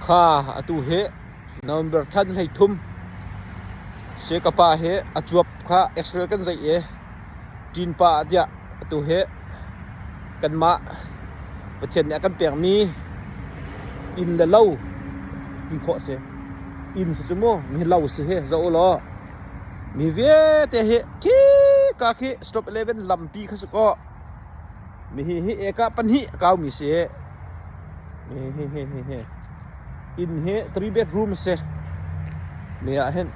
ค่าอตุเฮนอมเบอร์ทันให้ทุ่มเสกปาเฮอจวบค่าเอ็กซ์เรย์กันใจเอจีนปาเดียอตุเฮกันมาประเทศเนี่ยกันเปียกมีอินเดเล่าที่ขอเสอินสมมีเล่าเสเฮจะโอลอมีเวเตเฮคีกาคีสต็อป11ลำปีข้าสก็มีเฮเอกาปันหิกาวมีเสมีเฮอินเฮ3 bedroom เสมีอะเห็น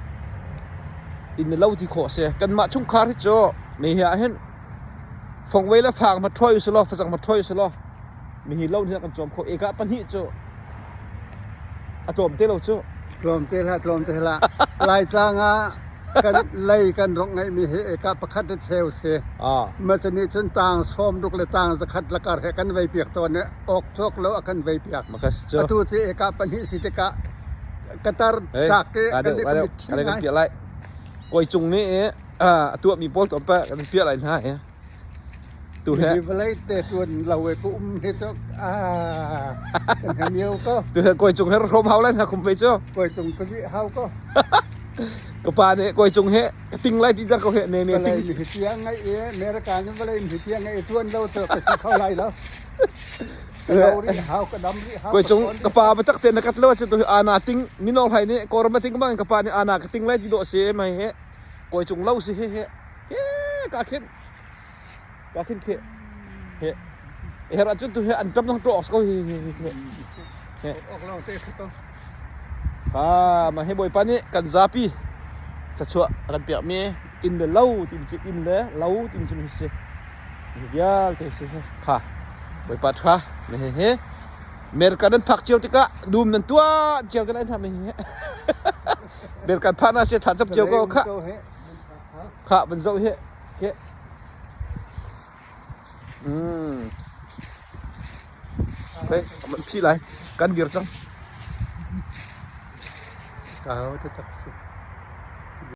อินเล่าที่ขอเสกันมาชุ่มคาริโจมีอะเห็นฟงไว้แล้วฝากมาทอยสลอฝากมาทอยสลอมีเล่าที่กันจอมเขาเอกาปันหิโจอะจอมเตลโจตรมเตละลายตางากันไล่กันรงไงมีเอกาประคัดเชลเสมาสนิชนต่างส้มดุกเลยต่างสกัดละการกันไว้เปียกตัวเนี่ยออกโชคแล้วกันไว้เปียกอตุสิเอกาปัญหิสิตกะกะตารจากเกกันเลยมิดอะไรกันเปียอะไรกวยจุงนี่ตัวมีโป๊ะตัวแปะกันเปียอะไรนะตัวแฮะมีอะไรแต่ตัวเราไอ้กูเฮ็ดกันเมียวก็ตัวกวยจุงให้รบเฮาแล้วนะคุมไปเจ้ากวยจุงก็เฮาก็กปาเนี่ยกวยจุงเฮติงไรที่จะเขาเฮเนี่ยติงมีเสียงไงอเมริกานี่บ่ได้มีเสียงไงทวนเราเถอะไปเข้าไล่แล้วเราดิเฮาก็ดำดิเฮากวยจุงกปาไปตักเตนนักเลวจะตัวอานาติงมินอลไผนี่กอรมาติงบ้างกปาเนี่ยอานาติงไรที่โดเสมาเฮกวยจุงเล่าสิเฮกาเข็นเฮเฮราจุดตัวเฮอันจำต้องตัวออกก็เฮออกเราเตะก็มาให้บ่อยปานนี้กันซาปีจะชัวกันเปียกมีอินเดเล่าติมจิอินเดเล่าติมจิมิเสเดียเตสิค่ะบ่อยปัดค่ะนี่เฮเมรกันนั้นผักเจียวติกะดูมนั่นตัวเจียวกันได้ทำเฮเมรกันพานาเสถัดจับเจียวก็ค่ะมันเจ้าเฮเฮ้ยมันพี่ไรกันเบียร์จังเขาจะจับ